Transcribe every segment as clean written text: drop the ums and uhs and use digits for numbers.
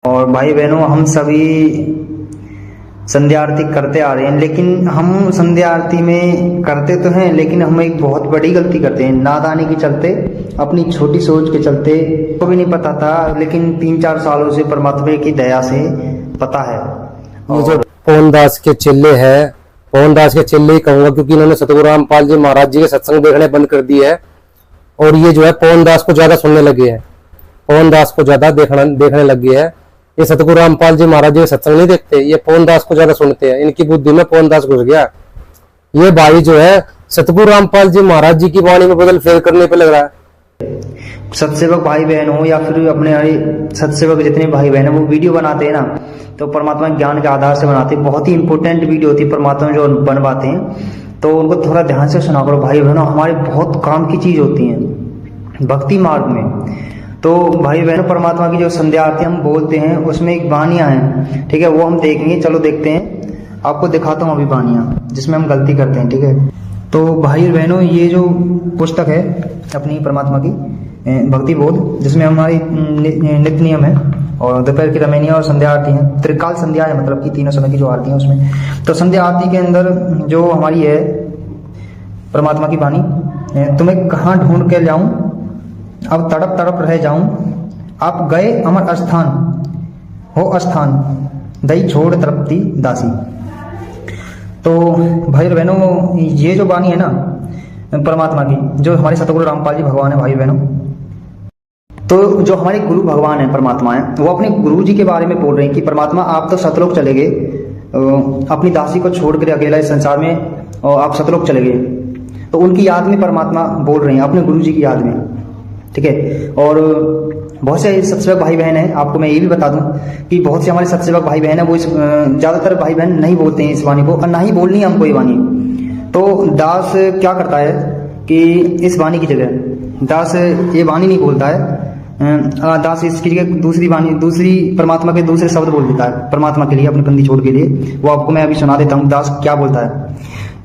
और भाई बहनों, हम सभी संध्या आरती करते आ रहे हैं, लेकिन हम संध्या आरती में करते तो हैं, लेकिन हम एक बहुत बड़ी गलती करते हैं। नादानी के चलते, अपनी छोटी सोच के चलते, को भी नहीं पता था, लेकिन 3-4 सालों से परमात्मा की दया से पता है। ये जो पवन दास के चेले हैं, पवन दास के चेले ही कहूंगा, क्योंकि इन्होंने सतगुरु रामपाल जी महाराज जी के सत्संग देखने बंद कर दिए है और ये जो है पवन दास को ज्यादा सुनने लगे हैं, पवन दास को ज्यादा देखने लग गए हैं। ये सतगुरु रामपाल जी महाराज जी के सत्संग नहीं देखते, ये पवन दास को ज्यादा सुनते हैं। इनकी बुद्धि में पवन दास घुस गया। ये भाई जो है सतगुरु रामपाल जी महाराज जी की वाणी में बदल फेर करने पे लग रहा है। सत्सेवक भाई बहन हो या फिर अपने सत्सेवक जितने भाई बहन है, वो वीडियो बनाते हैं ना, तो परमात्मा ज्ञान के आधार से बनाते हैं। बहुत ही इंपॉर्टेंट वीडियो होती है परमात्मा जो बनवाते हैं, तो उनको थोड़ा ध्यान से सुना करो भाई बहनों। हमारे बहुत काम की चीज होती है भक्ति मार्ग में। तो भाई बहनों, परमात्मा की जो संध्या आरती हम बोलते हैं, उसमें एक बानियां हैं, ठीक है, वो हम देखेंगे। चलो देखते हैं, आपको दिखाता हूँ अभी बानियां जिसमें हम गलती करते हैं, ठीक है। तो भाई बहनों, ये जो पुस्तक है अपनी परमात्मा की भक्ति बोध, जिसमें हमारी नित्य नियम है और दोपहर की रमैनिया और संध्या आरती है, त्रिकाल संध्या है, मतलब कि तीनों समय की जो आरती है उसमें। तो संध्या आरती के अंदर जो हमारी है परमात्मा की बानी, तुम्हें कहाँ ढूंढ के लाऊं, अब तड़प तड़प रह जाऊं, आप गए अमर स्थान हो स्थान, दई छोड़ तड़पती दासी। तो भाई बहनों, ये जो बानी है ना परमात्मा की, जो हमारे सतगुरु रामपाल जी भगवान है भाई बहनों, तो जो हमारे गुरु भगवान है परमात्मा है, वो अपने गुरु जी के बारे में बोल रहे हैं कि परमात्मा आप तो सतलोक चले गए, अपनी दासी को छोड़ कर अकेला इस संसार में, और आप सतलोक चले गए। तो उनकी याद में परमात्मा बोल रहे हैं, अपने गुरु जी की याद में, ठीक है। और बहुत से सत्सेवक भाई बहन हैं, आपको मैं ये भी बता दूं कि बहुत से हमारे सत्सेवक भाई बहन हैं, वो ज्यादातर भाई बहन नहीं बोलते हैं इस वाणी को, और ना ही बोलनी है हमको ये वाणी। तो दास क्या करता है कि इस वाणी की जगह दास ये वाणी नहीं बोलता है, दास इसकी जगह दूसरी वाणी, दूसरी परमात्मा के दूसरे शब्द बोल देता है परमात्मा के लिए, अपनी बंदी छोड़ के लिए। वो आपको मैं अभी सुना देता हूँ दास क्या बोलता है।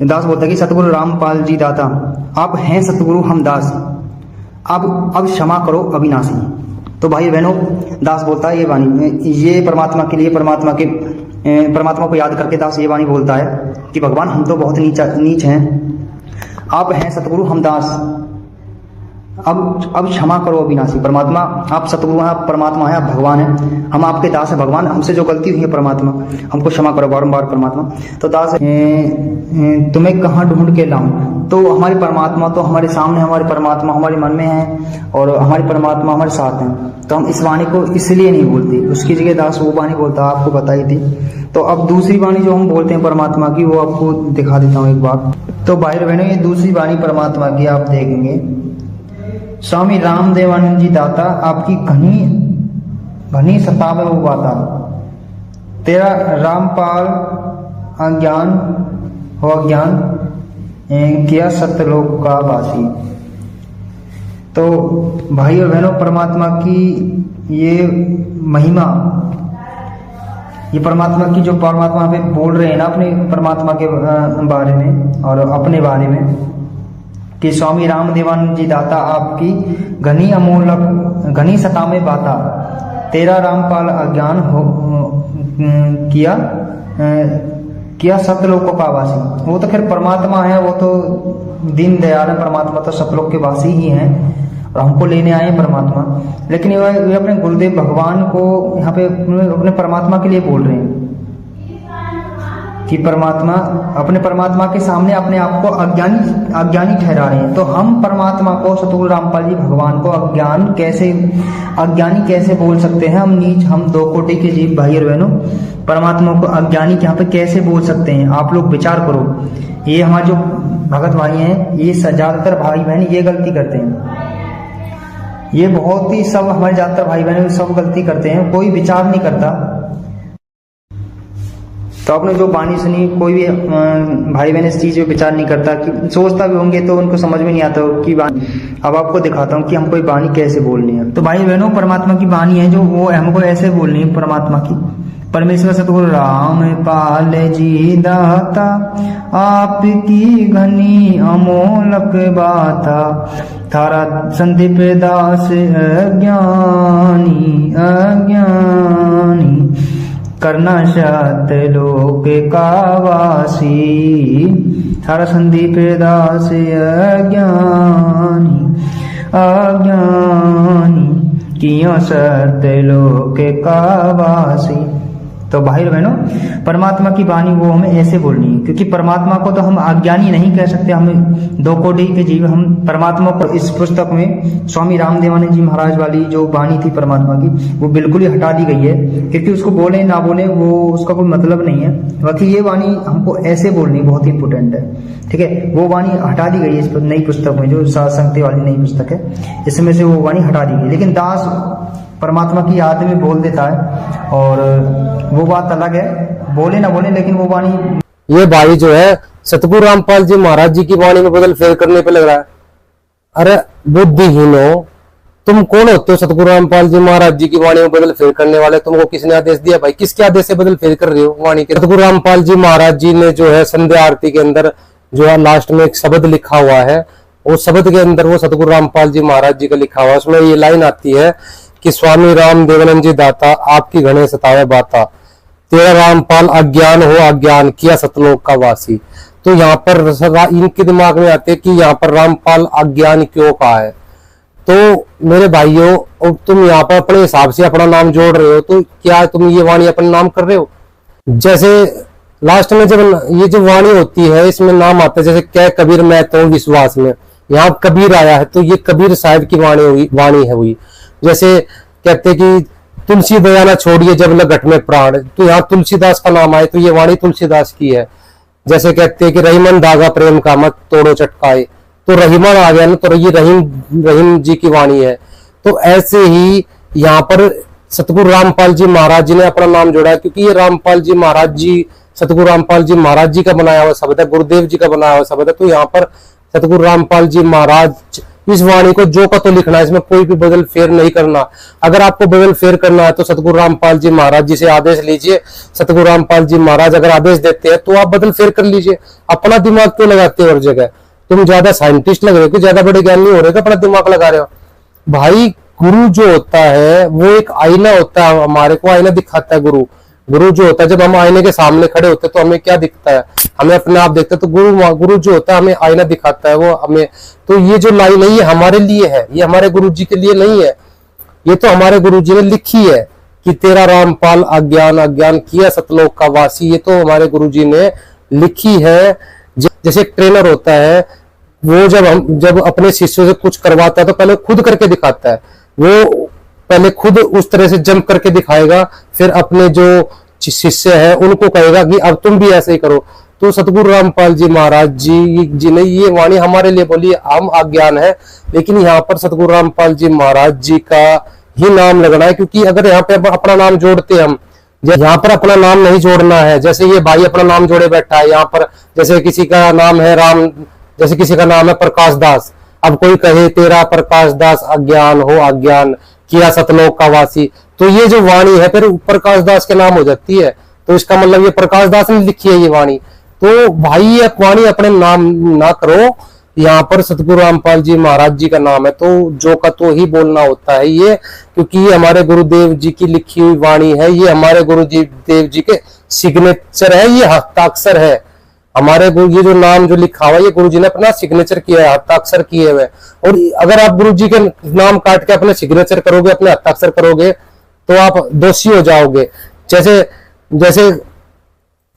दास बोलता है कि सतगुरु रामपाल जी दाता, आप हैं सतगुरु हम दास, अब क्षमा करो अविनाशी। तो भाई बहनों, दास बोलता है ये वाणी, ये परमात्मा के लिए, परमात्मा को याद करके दास ये वाणी बोलता है कि भगवान हम तो बहुत नीच हैं, आप हैं सतगुरु हम दास, अब क्षमा करो अविनाशी। परमात्मा आप सतगुरु हैं, आप परमात्मा है, आप भगवान हैं, हम आपके दास हैं भगवान, हमसे जो गलती हुई है परमात्मा, हमको क्षमा करो बारंबार परमात्मा। तो दास तुम्हें कहाँ ढूंढ के लाऊं, तो हमारी परमात्मा तो हमारे सामने, हमारी परमात्मा हमारे मन में है और हमारी परमात्मा हमारे साथ हैं। तो हम इस वाणी को इसलिए नहीं बोलते, उसकी जगह दास वो वाणी बोलता, आपको बताई थी। तो अब दूसरी वाणी जो हम बोलते हैं परमात्मा की, वो आपको दिखा देता हूँ एक बार। तो भाई बहनों, ये दूसरी वाणी परमात्मा की आप देखेंगे, स्वामी रामदेवानंद जी दाता, आपकी घनी सतावे वो बाता, तेरा रामपाल अज्ञान हो अज्ञान, किया सत्यलोक का वासी। तो भाई और बहनों, परमात्मा की ये महिमा, ये परमात्मा की जो परमात्मा पे बोल रहे हैं ना अपने परमात्मा के बारे में और अपने बारे में, कि स्वामी रामदेवानंद जी दाता, आपकी घनी अमोलक घनी सता में बाता, तेरा रामपाल अज्ञान हो किया सतलोकों का वासी। वो तो खैर परमात्मा है, वो तो दीन दयाल है, परमात्मा तो सतलोक के वासी ही हैं और हमको लेने आए हैं परमात्मा। लेकिन ये अपने गुरुदेव भगवान को यहाँ पे अपने परमात्मा के लिए बोल रहे हैं कि परमात्मा, अपने परमात्मा के सामने अपने आप को अज्ञानी ठहरा रहे हैं। तो हम परमात्मा को, सतगुरु रामपाल जी भगवान को अज्ञानी कैसे बोल सकते हैं? हम नीच, हम दो कोटि के जीव भाई और बहनों, परमात्मा को अज्ञानी यहाँ पे कैसे बोल सकते हैं? आप लोग विचार करो। ये हमारे जो भगत भाई हैं, ये ज्यादातर भाई बहन ये गलती करते हैं। ये बहुत ही सब हमारे ज्यादातर भाई बहन सब गलती करते हैं, कोई विचार नहीं करता। तो आपने जो बानी सुनी, कोई भी भाई बहन इस चीज पे विचार नहीं करता, कि सोचता भी होंगे तो उनको समझ में नहीं आता कि बानी। अब आपको दिखाता हूँ कि हमको ये बानी कैसे बोलनी है। तो भाई बहनों, परमात्मा की बानी है जो वो हमको ऐसे बोलनी है परमात्मा की। परमेश्वर सतगुरु रामपाल जी दाता, आपकी घनी अमोलक बाता। थारा संदीप दास अज्ञानी अज्ञानी, करना सतलोक का वासी। थारा संदीप दास अज्ञानी अज्ञानी, कियों सतलोक का वासी। तो भाई बहनों, परमात्मा की वाणी वो हमें ऐसे बोलनी है, क्योंकि परमात्मा को तो हम अज्ञानी नहीं कह सकते, हमें दो कोटि के जीव हम परमात्मा को। इस पुस्तक में स्वामी रामदेवानंद जी महाराज वाली जो वाणी थी परमात्मा की, वो बिल्कुल ही हटा दी गई है, क्योंकि उसको बोले ना बोले वो उसका कोई मतलब नहीं है। बाकी ये वाणी हमको ऐसे बोलनी बहुत इंपॉर्टेंट है, ठीक है। वो वाणी हटा दी गई है इस नई पुस्तक में, जो संगति वाली नई पुस्तक है, इसमें से वो वाणी हटा दी गई। लेकिन दास परमात्मा की याद में बोल देता है, और वो बात अलग है, बोले ना बोले, लेकिन वो वाणी। ये भाई जो है सतगुरु रामपाल जी महाराज जी की वाणी में बदल फेर करने पे लग रहा है। अरे बुद्धिहीनो, तुम कौन होते हो सतगुरु रामपाल जी महाराज जी की वाणी में बदल फेर करने वाले? तुमको किसने आदेश दिया भाई? किसके आदेश से बदल फेर कर रहे हो वाणी के? सतगुरु रामपाल जी महाराज जी ने जो है संध्या आरती के अंदर जो है लास्ट में एक शब्द लिखा हुआ है, उस शब्द के अंदर वो सतगुरु रामपाल जी महाराज जी का लिखा हुआ है। उसमें ये लाइन आती है कि स्वामी राम देवानंद जी दाता, आपकी घने सतावे बाता, तेरा रामपाल अज्ञान हो अज्ञान, किया सतलोक का वासी। तो यहाँ पर इनके दिमाग में आते कि यहाँ पर रामपाल अज्ञान क्यों कहा है। तो मेरे भाइयों, तुम यहाँ पर अपने हिसाब से अपना नाम जोड़ रहे हो, तो क्या तुम ये वाणी अपना नाम कर रहे हो? जैसे लास्ट में जब ये जो वाणी होती है इसमें नाम आता है, जैसे क्या कबीर मैं तो विश्वास में, यहाँ कबीर आया है तो ये कबीर साहब की वाणी है हुई। जैसे कहते कि तुलसी दया न छोड़िए जब लग घट में प्राण, तो यहाँ तुलसीदास का नाम आए तो ये वाणी तुलसीदास की है। जैसे कहते हैं कि रहीमन धागा प्रेम का मत तोड़ो चटकाए, तो रहीमन आ गया ना, तो ये रहीम जी की वाणी है। तो ऐसे ही यहाँ पर सतगुरु रामपाल जी महाराज जी ने अपना नाम जोड़ा है, क्योंकि ये रामपाल जी महाराज जी, सतगुरु रामपाल जी महाराज जी का बनाया हुआ शब्द है, गुरुदेव जी का बनाया हुआ शब्द है। तो यहाँ पर सतगुरु रामपाल जी महाराज इस वाणी को जो का तो लिखना है, इसमें कोई भी बदल फेर नहीं करना। अगर आपको बदल फेर करना है तो सतगुरु रामपाल जी महाराज जी से आदेश लीजिए। सतगुरु रामपाल जी महाराज अगर आदेश देते हैं तो आप बदल फेर कर लीजिए। अपना दिमाग क्यों लगाते हो हर जगह? तुम ज्यादा साइंटिस्ट लग रहे हो, ज्यादा बड़े ज्ञानी हो रहे हो, अपना दिमाग लगा रहे हो। भाई गुरु जो होता है वो एक आईना होता है, हमारे को आईना दिखाता है गुरु। गुरु जो होता है, जब हम आईने के सामने खड़े होते हैं तो हमें क्या दिखता है? हमें अपने आप देखते हैं। तो गुरु जो होता है हमें आईना दिखाता है, वो हमें। तो ये जो लाइन है ये हमारे लिए है, ये हमारे गुरु जी के लिए नहीं है। ये तो हमारे गुरु जी ने लिखी है कि तेरा रामपाल अज्ञान अज्ञान, किया सतलोक का वासी। ये तो हमारे गुरु जी ने लिखी है। जैसे एक ट्रेनर होता है, वो जब अपने शिष्यों से कुछ करवाता है तो पहले खुद करके दिखाता है। वो पहले खुद उस तरह से जंप करके दिखाएगा, फिर अपने जो शिष्य है उनको कहेगा कि अब तुम भी ऐसे ही करो। तो सतगुरु रामपाल जी महाराज जी ने ये वाणी हमारे लिए बोली। हम अज्ञान है, लेकिन यहाँ पर सतगुरु रामपाल जी महाराज जी का ही नाम लगना है, क्योंकि अगर यहाँ पे अपना नाम जोड़ते हम, यहाँ पर अपना नाम नहीं जोड़ना है। जैसे ये भाई अपना नाम जोड़े बैठा है यहाँ पर, जैसे किसी का नाम है राम, जैसे किसी का नाम है प्रकाश दास। अब कोई कहे तेरा प्रकाश दास अज्ञान हो अज्ञान, किया सतलोक का वासी, तो ये जो वाणी है फिर प्रकाश दास के नाम हो जाती है। तो इसका मतलब ये प्रकाश दास ने लिखी है ये वाणी। तो भाई ये वाणी अपने नाम ना करो, यहाँ पर सतगुरु रामपाल जी महाराज जी का नाम है, तो जो का तो ही बोलना होता है ये, क्योंकि ये हमारे गुरुदेव जी की लिखी हुई वाणी है। ये हमारे गुरुदेव जी के सिग्नेचर है, ये हस्ताक्षर है। हमारे गुरु, ये जो नाम जो लिखा हुआ है ये गुरु जी ने अपना सिग्नेचर किया है, हस्ताक्षर किए हुए। और अगर आप गुरु जी के नाम काट के अपने सिग्नेचर करोगे, अपने हस्ताक्षर करोगे, तो आप दोषी हो जाओगे। जैसे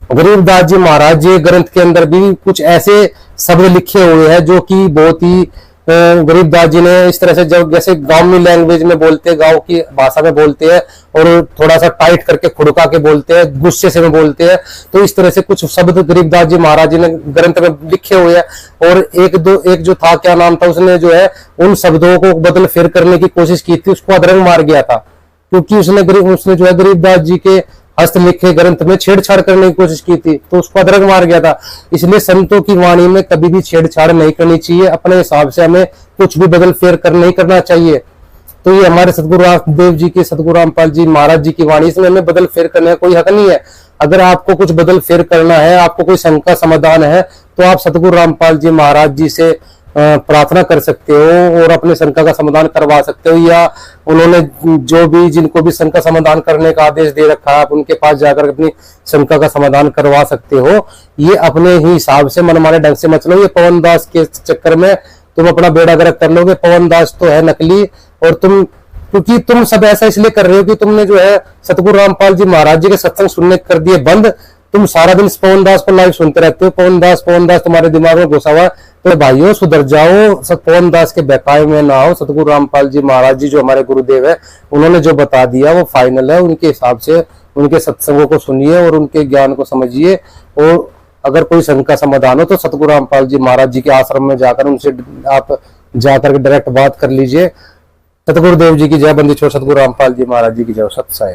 गरीबदास जी महाराज जी ग्रंथ के अंदर भी कुछ ऐसे शब्द लिखे हुए हैं जो कि बहुत ही गरीबदास जी ने इस तरह से, जब जैसे गांवी लैंग्वेज में बोलते हैं, गांव की भाषा में बोलते हैं, और थोड़ा सा टाइट करके खुड़का के बोलते हैं, गुस्से से में बोलते हैं। तो इस तरह से कुछ शब्द गरीबदास जी महाराज जी ने ग्रंथ में लिखे हुए हैं। और एक जो था, क्या नाम था, उसने जो है उन शब्दों को बदल फेर करने की कोशिश की थी, उसको अधरंग मार गया था, क्योंकि उसने जो है गरीबदास जी के हस्त लिखे ग्रंथ में छेड़छाड़ करने की कोशिश की थी, तो उसको अदरक मार गया था। इसलिए संतों की वाणी में कभी भी छेड़छाड़ नहीं करनी चाहिए। अपने हिसाब से हमें कुछ भी बदल फेर नहीं करना चाहिए। तो ये हमारे सतगुरु रामदेव जी की, सतगुरु रामपाल जी महाराज जी की वाणी, इसमें हमें बदल फेर करने का कोई हक नहीं है। अगर आपको कुछ बदल फेर करना है, आपको कोई शंका समाधान है, तो आप सतगुरु रामपाल जी महाराज जी से प्रार्थना कर सकते हो और अपने शंका का समाधान करवा सकते हो, या उन्होंने जो भी, जिनको भी शंका समाधान करने का आदेश दे रखा है, आप उनके पास जाकर अपनी शंका का समाधान करवा सकते हो। ये अपने ही हिसाब से मनमाने ढंग से मत लो। ये पवन दास के चक्कर में तुम अपना बेड़ा गर्क कर लोगे। पवन दास तो है नकली, और क्योंकि तुम सब ऐसा इसलिए कर रहे हो कि तुमने जो है सतगुरु रामपाल जी महाराज जी के सत्संग सुनने कर दिए बंद। तुम सारा दिन पवन दास को लाइव सुनते रहते हो, पवन दास तुम्हारे दिमाग में घुसा हुआ। तो भाइयों सुधर जाओ, पवन दास के बहकावे में ना हो। सतगुरु रामपाल जी महाराज जी जो हमारे गुरुदेव है, उन्होंने जो बता दिया वो फाइनल है। उनके हिसाब से उनके सत्संगों को सुनिए और उनके ज्ञान को समझिए। और अगर कोई शंका समाधान हो तो सतगुरु रामपाल जी महाराज जी के आश्रम में जाकर उनसे आप जाकर डायरेक्ट बात कर लीजिए। सतगुरुदेव जी की जय। बंदी छोड़ सतगुरु रामपाल जी महाराज जी की जय। सत्य साई।